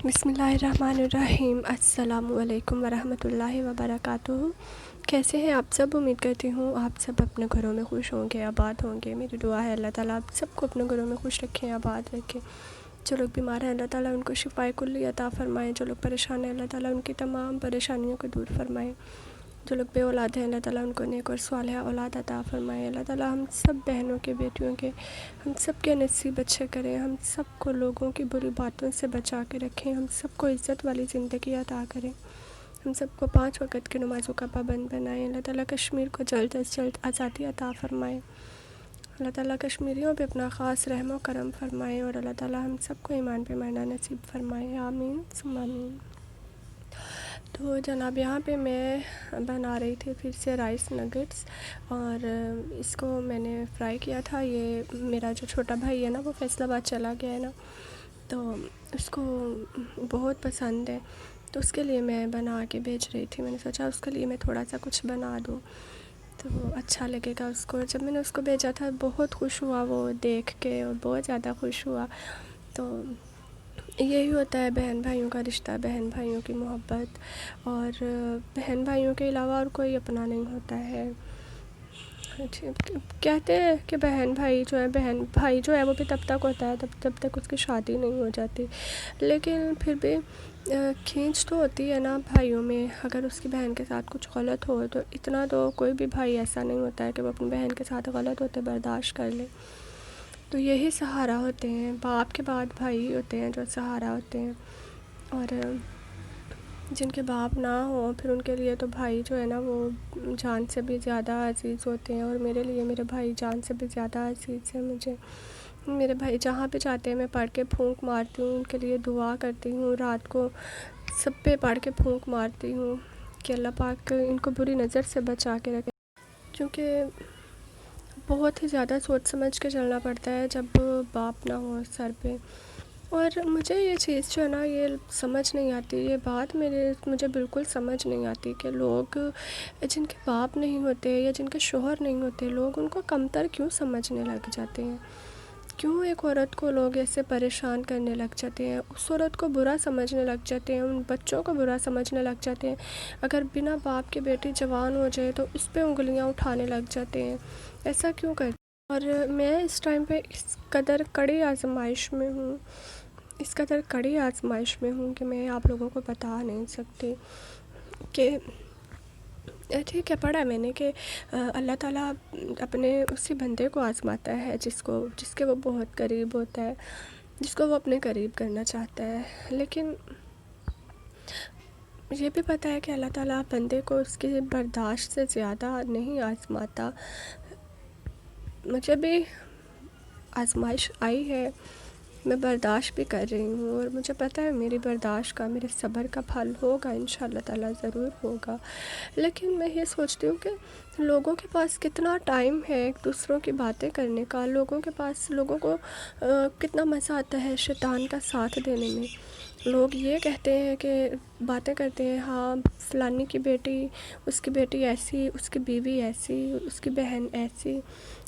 बिस्मिल्लाहिर्रहमानिर्रहीम। अस्सलामु अलैकुम वरहमतुल्लाहि वबरकातुहू। कैसे हैं आप सब? उम्मीद करती हूँ आप सब अपने घरों में खुश होंगे, आबाद होंगे। मेरी दुआ है अल्लाह ताला आप सबको अपने घरों में खुश रखें, आबाद रखें। जो लोग बीमार हैं अल्लाह ताला उनको शिफ़ाए कुल्ली अता फ़रमाएँ। जो लोग परेशान हैं अल्लाह ताला उनकी तमाम परेशानियों को दूर फ़रमाएँ। जो लोग बे औलाद हैं अल्लाह ताला उनको नेक और सालिहा औलाद अता फ़रमाएँ। अल्लाह ताला हम सब बहनों के, बेटियों के, हम सब के नसीब अच्छे करें। हम सबको लोगों की बुरी बातों से बचा के रखें। हम सबको इज़्ज़त वाली ज़िंदगी अता करें। हम सबको 5 वक़्त की नमाज़ों का पाबंद बनाएँ। अल्लाह ताला कश्मीर को जल्द अज़ जल्द आज़ादी अता फ़रमाएँ। अल्लाह ताला कश्मीरियों पे अपना ख़ास रहम व करम फ़रमाएँ और अल्लाह ताला हम सबको ईमान पे मरना नसीब फ़रमाएँ। आमीन सुम्मा आमीन। तो जनाब यहाँ पे मैं बना रही थी फिर से राइस नगेट्स और इसको मैंने फ्राई किया था। ये मेरा जो छोटा भाई है ना वो फैसलाबाद चला गया है ना, तो उसको बहुत पसंद है, तो उसके लिए मैं बना के भेज रही थी। मैंने सोचा उसके लिए मैं थोड़ा सा कुछ बना दूँ तो अच्छा लगेगा उसको। जब मैंने उसको भेजा था बहुत खुश हुआ वो देख के, और बहुत ज़्यादा खुश हुआ। तो यही होता है बहन भाइयों का रिश्ता, बहन भाइयों की मोहब्बत, और बहन भाइयों के अलावा और कोई अपना नहीं होता है। कहते हैं कि बहन भाई जो है, बहन भाई जो है वो भी तब तक होता है जब तक उसकी शादी नहीं हो जाती, लेकिन फिर भी खींच तो होती है ना भाइयों में। अगर उसकी बहन के साथ कुछ गलत हो तो इतना तो कोई भी भाई ऐसा नहीं होता है कि वो अपनी बहन के साथ गलत होते बर्दाश्त कर ले। तो यही सहारा होते हैं, बाप के बाद भाई होते हैं जो सहारा होते हैं। और जिनके बाप ना हो फिर उनके लिए तो भाई जो है ना वो जान से भी ज़्यादा अज़ीज़ होते हैं। और मेरे लिए मेरे भाई जान से भी ज़्यादा अज़ीज़ है मुझे। मेरे भाई जहाँ पे जाते हैं मैं पढ़ के फूंक मारती हूँ, उनके लिए दुआ करती हूँ, रात को सब पे पढ़ के फूंक मारती हूँ कि अल्लाह पाक इनको बुरी नज़र से बचा के रखे, क्योंकि बहुत ही ज़्यादा सोच समझ के चलना पड़ता है जब बाप ना हो सर पे। और मुझे ये चीज़ जो है ना ये समझ नहीं आती, ये बात मुझे बिल्कुल समझ नहीं आती कि लोग जिनके बाप नहीं होते या जिनके शोहर नहीं होते, लोग उनको कमतर क्यों समझने लग जाते हैं। क्यों एक औरत को लोग ऐसे परेशान करने लग जाते हैं, उस औरत को बुरा समझने लग जाते हैं, उन बच्चों को बुरा समझने लग जाते हैं। अगर बिना बाप की बेटी जवान हो जाए तो उस पर उंगलियां उठाने लग जाते हैं। ऐसा क्यों करते हैं? और मैं इस टाइम पे इस कदर कड़ी आजमाइश में हूँ, इस कदर कड़ी आजमाइश में हूँ कि मैं आप लोगों को बता नहीं सकती कि ठीक है। पढ़ा मैंने कि अल्लाह ताला अपने उसी बंदे को आज़माता है जिसके वो बहुत करीब होता है, जिसको वो अपने करीब करना चाहता है। लेकिन ये भी पता है कि अल्लाह ताला बंदे को उसकी बर्दाश्त से ज़्यादा नहीं आज़माता। मुझे भी आज़माइश आई है, मैं बर्दाश्त भी कर रही हूँ, और मुझे पता है मेरी बर्दाश्त का, मेरे सब्र का फल होगा, इंशाअल्लाह ताला ज़रूर होगा। लेकिन मैं ये सोचती हूँ कि लोगों के पास कितना टाइम है एक दूसरों की बातें करने का, लोगों को कितना मज़ा आता है शैतान का साथ देने में। लोग ये कहते हैं कि बातें करते हैं, हाँ फ़लानी की बेटी, उसकी बेटी ऐसी, उसकी बीवी ऐसी, उसकी बहन ऐसी।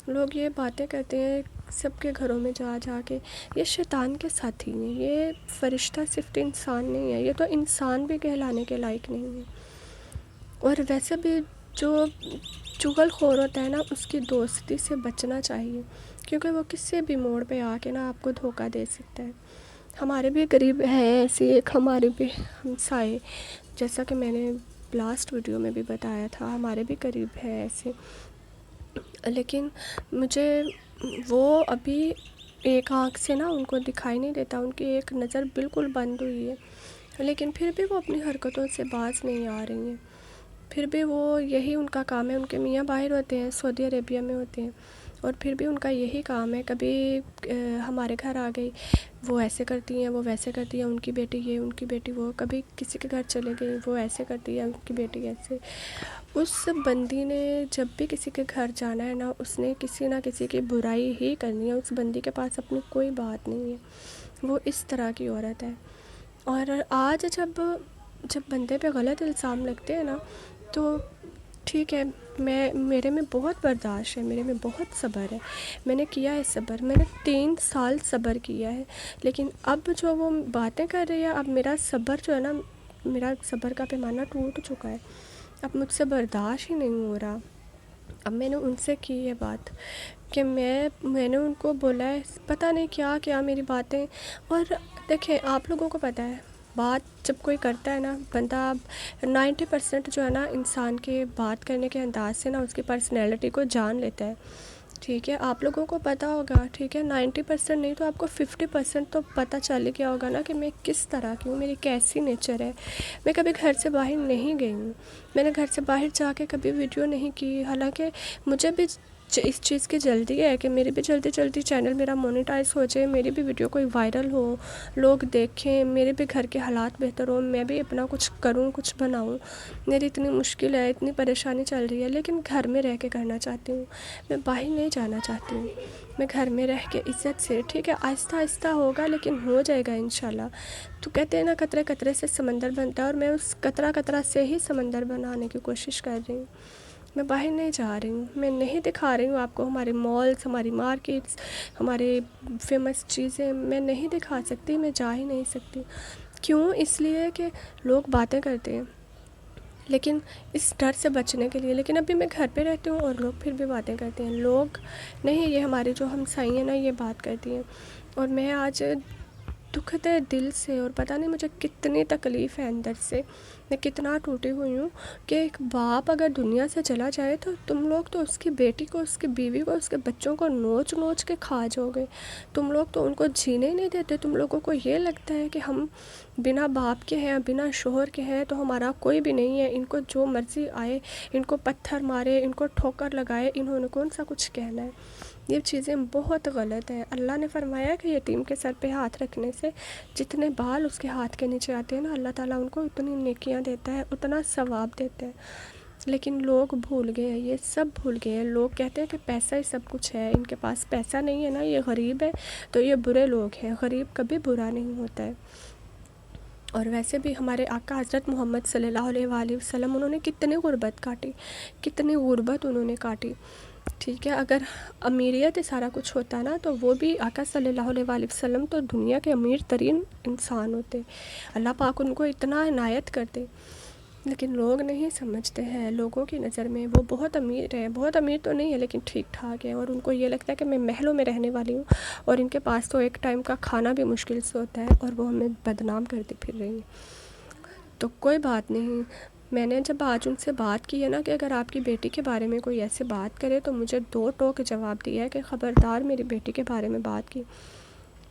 लोग ये बातें करते हैं सबके घरों में जा जा के। ये शैतान के साथी हैं, ये फ़रिश्ता सिर्फ इंसान नहीं है, ये तो इंसान भी कहलाने के लायक नहीं है। और वैसे भी जो चुगलखोर होता है ना उसकी दोस्ती से बचना चाहिए, क्योंकि वो किसी भी मोड़ पे आके ना आपको धोखा दे सकता है। हमारे भी करीब है ऐसी एक हमारे भी हमसाए, जैसा कि मैंने लास्ट वीडियो में भी बताया था, हमारे भी करीब है ऐसे। लेकिन मुझे वो अभी एक आँख से ना उनको दिखाई नहीं देता, उनकी एक नज़र बिल्कुल बंद हुई है, लेकिन फिर भी वो अपनी हरकतों से बाज नहीं आ रही हैं। फिर भी वो यही उनका काम है। उनके मियाँ बाहर होते हैं, सऊदी अरेबिया में होते हैं, और फिर भी उनका यही काम है। कभी हमारे घर आ गई, वो ऐसे करती हैं, वो वैसे करती हैं, उनकी बेटी ये, उनकी बेटी वो। कभी किसी के घर चले गई, वो ऐसे करती है, उनकी बेटी ऐसे। उस बंदी ने जब भी किसी के घर जाना है ना, उसने किसी ना किसी की बुराई ही करनी है। उस बंदी के पास अपनी कोई बात नहीं है, वो इस तरह की औरत है। और आज जब बंदे पे गलत इल्ज़ाम लगते हैं ना, तो ٹھیک ہے، میرے میں بہت برداشت ہے، میرے میں بہت صبر ہے، میں نے کیا ہے صبر، میں نے 3 سال صبر کیا ہے، لیکن اب جو وہ باتیں کر رہی ہے، اب میرا صبر جو ہے نا، میرا صبر کا پیمانہ ٹوٹ چکا ہے، اب مجھ سے برداشت ہی نہیں ہو رہا۔ اب میں نے ان سے کی یہ بات کہ میں نے ان کو بولا ہے، پتہ نہیں کیا کیا میری باتیں، اور دیکھیں آپ لوگوں کو پتہ ہے بات جب کوئی کرتا ہے نا بندہ، 90% جو ہے نا انسان کے بات کرنے کے انداز سے نا اس کی پرسنالٹی کو جان لیتا ہے، ٹھیک ہے، آپ لوگوں کو پتہ ہوگا، ٹھیک ہے، 90% نہیں تو آپ کو 50% تو پتہ چل گیا ہوگا نا کہ میں کس طرح کی ہوں، میری کیسی نیچر ہے۔ میں کبھی گھر سے باہر نہیں گئی ہوں، میں نے گھر سے باہر جا کے کبھی ویڈیو نہیں کی، حالانکہ مجھے بھی اس چیز کی جلدی ہے کہ میری بھی جلدی جلدی چینل میرا مونیٹائز ہو جائے، میری بھی ویڈیو کوئی وائرل ہو، لوگ دیکھیں، میرے بھی گھر کے حالات بہتر ہوں، میں بھی اپنا کچھ کروں، کچھ بناؤں۔ میری اتنی مشکل ہے، اتنی پریشانی چل رہی ہے، لیکن گھر میں رہ کے کرنا چاہتی ہوں، میں باہر نہیں جانا چاہتی ہوں، میں گھر میں رہ کے عزت سے، ٹھیک ہے، آہستہ آہستہ ہوگا لیکن ہو جائے گا انشاءاللہ۔ تو کہتے ہیں نا قطرے قطرے سے سمندر بنتا ہے، اور میں اس قطرہ قطرہ سے ہی سمندر بنانے کی کوشش کر رہی ہوں۔ میں باہر نہیں جا رہی ہوں، میں نہیں دکھا رہی ہوں آپ کو ہمارے مالز، ہماری مارکیٹس، ہمارے فیمس چیزیں میں نہیں دکھا سکتی، میں جا ہی نہیں سکتی۔ کیوں؟ اس لیے کہ لوگ باتیں کرتے ہیں، لیکن اس ڈر سے بچنے کے لیے، لیکن ابھی میں گھر پہ رہتی ہوں اور لوگ پھر بھی باتیں کرتے ہیں، لوگ نہیں، یہ ہماری جو ہمسائی ہیں نا یہ بات کرتی ہیں، اور میں آج دکھتے دل سے، اور پتہ نہیں مجھے کتنی تکلیف ہے اندر سے، میں کتنا ٹوٹی ہوئی ہوں کہ ایک باپ اگر دنیا سے چلا جائے تو تم لوگ تو اس کی بیٹی کو، اس کی بیوی کو، اس کے بچوں کو نوچ نوچ کے کھا جاؤ گے، تم لوگ تو ان کو جینے ہی نہیں دیتے، تم لوگوں کو یہ لگتا ہے کہ ہم بنا باپ کے ہیں، بنا شوہر کے ہیں تو ہمارا کوئی بھی نہیں ہے، ان کو جو مرضی آئے، ان کو پتھر مارے، ان کو ٹھوکر لگائے، انہوں نے کون سا کچھ کہنا ہے۔ یہ چیزیں بہت غلط ہیں۔ اللہ نے فرمایا کہ یتیم کے سر پہ ہاتھ رکھنے سے جتنے بال اس کے ہاتھ کے نیچے آتے ہیں نا، اللہ تعالیٰ ان کو اتنی نیکیاں دیتا ہے، اتنا ثواب دیتا ہے، لیکن لوگ بھول گئے ہیں، یہ سب بھول گئے ہیں۔ لوگ کہتے ہیں کہ پیسہ ہی سب کچھ ہے، ان کے پاس پیسہ نہیں ہے نا، یہ غریب ہے تو یہ برے لوگ ہیں، غریب کبھی برا نہیں ہوتا ہے۔ اور ویسے بھی ہمارے آقا حضرت محمد صلی اللہ علیہ وآلہ وسلم، انہوں نے کتنی غربت کاٹی، کتنی غربت انہوں نے کاٹی، ٹھیک ہے، اگر امیریت سارا کچھ ہوتا نا تو وہ بھی آقا صلی اللہ علیہ وآلہ وسلم تو دنیا کے امیر ترین انسان ہوتے، اللہ پاک ان کو اتنا عنایت کرتے، لیکن لوگ نہیں سمجھتے ہیں، لوگوں کی نظر میں وہ بہت امیر ہے، بہت امیر تو نہیں ہے لیکن ٹھیک ٹھاک ہے، اور ان کو یہ لگتا ہے کہ میں محلوں میں رہنے والی ہوں، اور ان کے پاس تو ایک ٹائم کا کھانا بھی مشکل سے ہوتا ہے، اور وہ ہمیں بدنام کرتی پھر رہی ہیں۔ تو کوئی بات نہیں، میں نے جب آج ان سے بات کی ہے نا کہ اگر آپ کی بیٹی کے بارے میں کوئی ایسے بات کرے تو مجھے 2 ٹوک جواب دیا ہے کہ خبردار میری بیٹی کے بارے میں بات کی،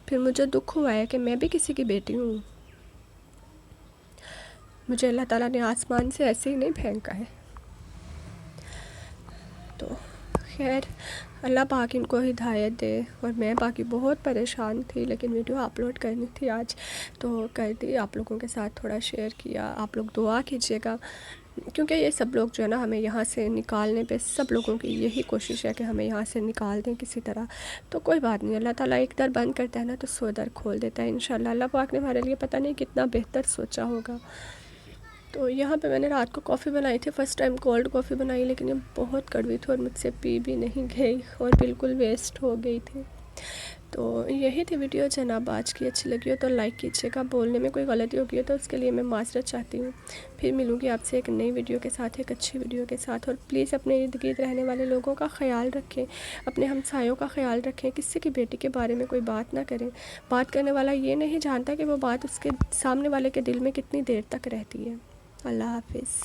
پھر مجھے دکھ ہوا ہے کہ میں بھی کسی کی بیٹی ہوں، مجھے اللہ تعالیٰ نے آسمان سے ایسے ہی نہیں پھینکا ہے۔ تو خیر، اللہ پاک ان کو ہدایت دے، اور میں باقی بہت پریشان تھی لیکن ویڈیو اپلوڈ کرنی تھی آج تو کر دی، آپ لوگوں کے ساتھ تھوڑا شیئر کیا، آپ لوگ دعا کیجیے گا، کیونکہ یہ سب لوگ جو ہے نا ہمیں یہاں سے نکالنے پہ، سب لوگوں کی یہی کوشش ہے کہ ہمیں یہاں سے نکال دیں کسی طرح، تو کوئی بات نہیں، اللہ تعالیٰ ایک در بند کرتا ہے نا تو 100 در کھول دیتا ہے انشاءاللہ، اللہ پاک نے ہمارے لیے پتہ نہیں کتنا بہتر سوچا ہوگا۔ تو یہاں پہ میں نے رات کو کافی بنائی تھی، فرسٹ ٹائم کولڈ کافی بنائی، لیکن یہ بہت کڑوی تھی اور مجھ سے پی بھی نہیں گئی اور بالکل ویسٹ ہو گئی تھی۔ تو یہی تھی ویڈیو جناب آج کی، اچھی لگی ہو تو لائک کیجیے گا، بولنے میں کوئی غلطی ہوگی ہے تو اس کے لیے میں معذرت چاہتی ہوں۔ پھر ملوں گی آپ سے ایک نئی ویڈیو کے ساتھ، ایک اچھی ویڈیو کے ساتھ، اور پلیز اپنے ارد گرد رہنے والے لوگوں کا خیال رکھیں، اپنے ہمسایوں کا خیال رکھیں، کسی کی بیٹی کے بارے میں کوئی بات نہ کریں، بات کرنے والا یہ نہیں جانتا کہ وہ بات اس کے سامنے والے کے دل میں کتنی دیر تک رہتی ہے۔ اللہ حافظ۔